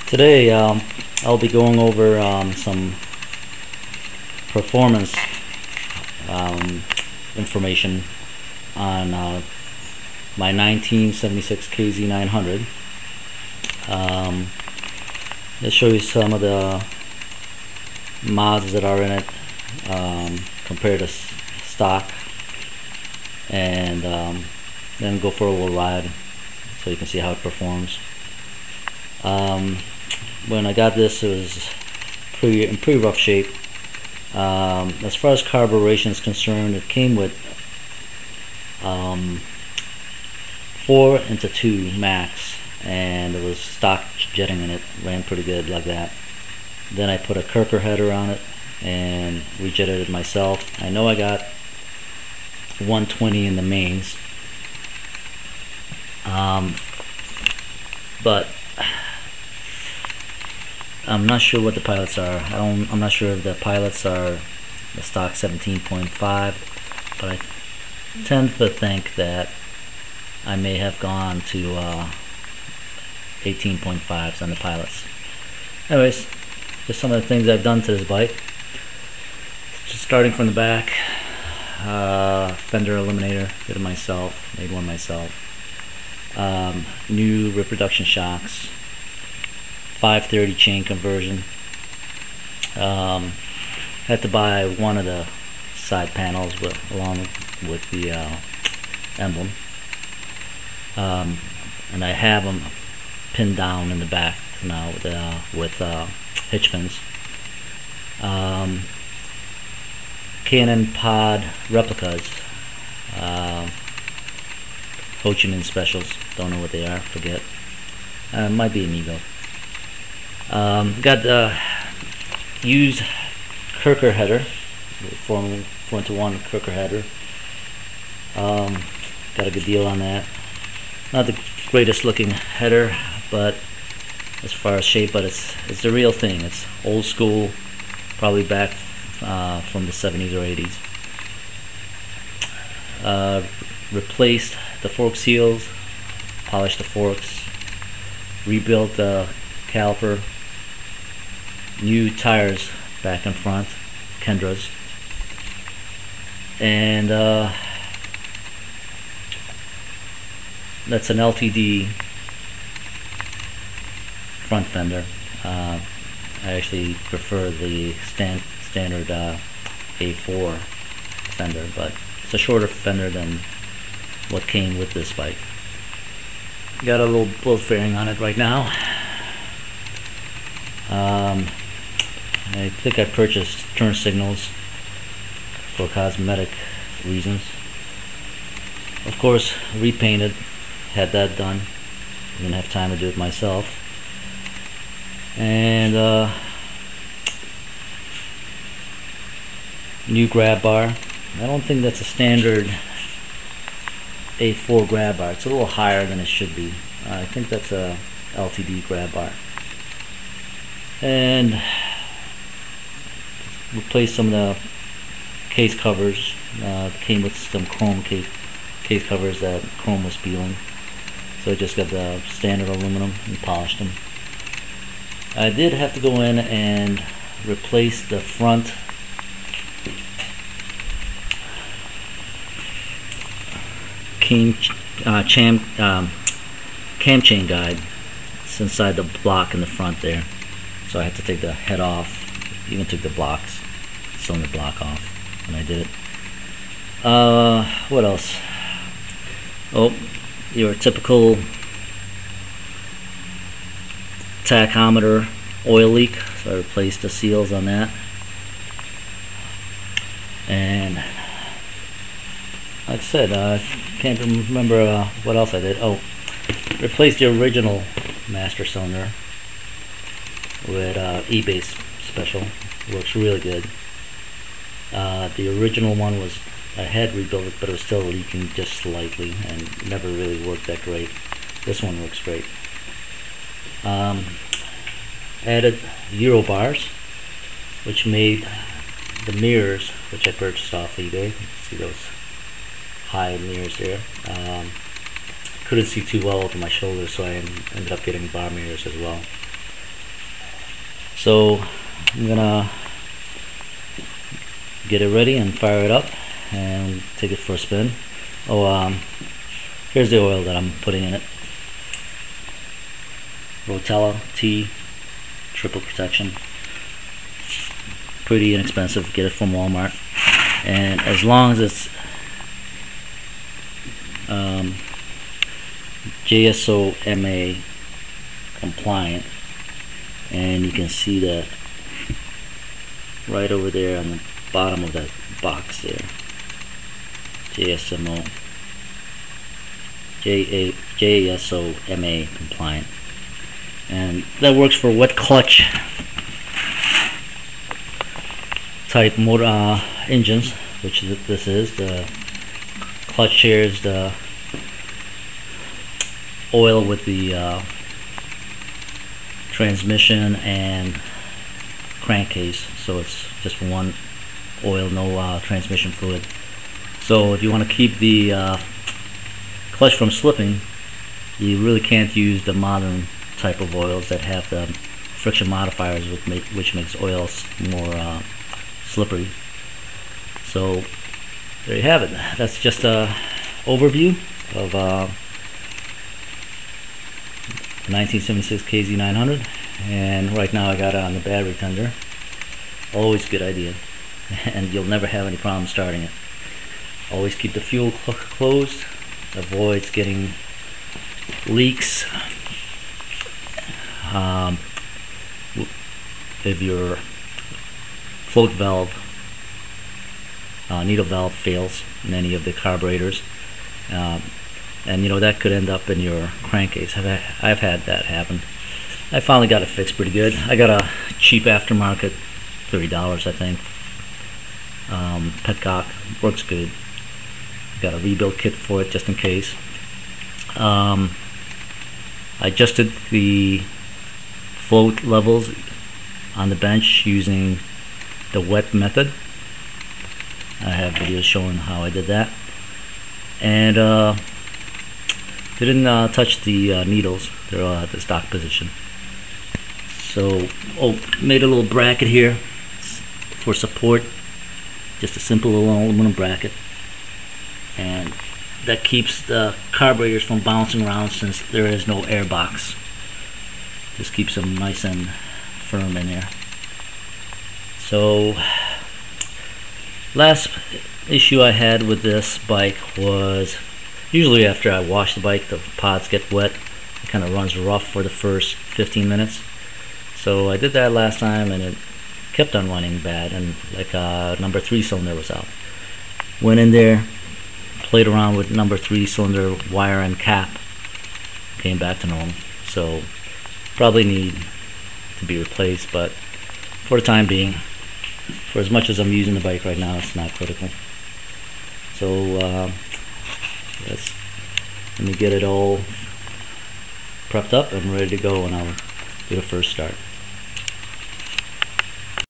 Today I'll be going over some performance information on my 1976 KZ900. I'll show you some of the mods that are in it compared to stock, and then go for a little ride so you can see how it performs. When I got this, it was in pretty rough shape. As far as carburation is concerned, it came with 4:2 max, and it was stock jetting in it. Ran pretty good like that. Then I put a Kirker header on it and rejetted it myself. I know I got 120 in the mains, but I'm not sure what the pilots are. I'm not sure if the pilots are the stock 17.5, but I tend to think that I may have gone to 18.5s on the pilots. Anyways, just some of the things I've done to this bike. Just starting from the back, fender eliminator, did it myself, made one myself. New reproduction shocks, 530 chain conversion. Had to buy one of the side panels along with the emblem, and I have them pinned down in the back now with hitch pins. Cannon pod replicas, Ho Chi Minh specials, don't know what they are, forget. Might be an ego. Got the used Kirker header, 4:1 Kirker header. Got a good deal on that. Not the greatest looking header, but as far as shape, but it's the real thing. It's old school, probably back from the 70s or 80s. Replaced the fork seals, polished the forks, rebuilt the caliper, new tires back and front, Kendra's, and that's an LTD front fender. I actually prefer the standard A4 fender, but it's a shorter fender than what came with this bike. Got a little bullet fairing on it right now. I think I purchased turn signals for cosmetic reasons. Of course, repainted, had that done. Didn't have time to do it myself. And new grab bar. I don't think that's a standard A4 grab bar. It's a little higher than it should be. I think that's a LTD grab bar. And replaced some of the case covers. Came with some chrome case covers that chrome was peeling, so I just got the standard aluminum and polished them. I did have to go in and replace the front cam chain guide. It's inside the block in the front there, so I had to take the head off. Even took the blocks, cylinder block off when I did it. What else? Oh, your typical tachometer oil leak, so I replaced the seals on that. And like I said, I can't remember what else I did. Oh, replaced the original master cylinder with E-base special. Works really good. The original one was, I had rebuilt it, but it was still leaking just slightly and never really worked that great. This one works great. Added Euro bars, which made the mirrors, which I purchased off eBay. See those high mirrors there. Couldn't see too well over my shoulders, so I ended up getting bar mirrors as well. So I'm gonna get it ready and fire it up and take it for a spin. Here's the oil that I'm putting in it. Rotella T triple protection. Pretty inexpensive, get it from Walmart. And as long as it's JSOMA compliant, and you can see that right over there on the bottom of that box there, JSOMA compliant, and that works for wet clutch type motor engines, which this is. The clutch shares the oil with the transmission and crankcase, so it's just one oil, no transmission fluid. So if you want to keep the clutch from slipping, you really can't use the modern type of oils that have the friction modifiers, which makes oils more slippery. So there you have it. That's just a overview of 1976 KZ900, and right now I got it on the battery tender. Always a good idea, and you'll never have any problem starting it. Always keep the fuel closed, avoids getting leaks. If your float valve, needle valve fails in any of the carburetors, and you know that could end up in your crankcase. I've had that happen. I finally got it fixed pretty good. I got a cheap aftermarket, $30 I think. Petcock, works good. Got a rebuild kit for it just in case. I adjusted the float levels on the bench using the wet method. I have videos showing how I did that, and didn't touch the needles. They're all at the stock position. So, made a little bracket here for support, just a simple little aluminum bracket, and that keeps the carburetors from bouncing around since there is no air box. Just keeps them nice and firm in there. So, last issue I had with this bike was, usually after I wash the bike, the pods get wet. It kind of runs rough for the first 15 minutes. So I did that last time, and it kept on running bad, and like number 3 cylinder was out. Went in there, played around with number 3 cylinder wire and cap, came back to normal. So probably need to be replaced, but for the time being, for as much as I'm using the bike right now, it's not critical. So let me get it all prepped up and ready to go, and I'll do the first start.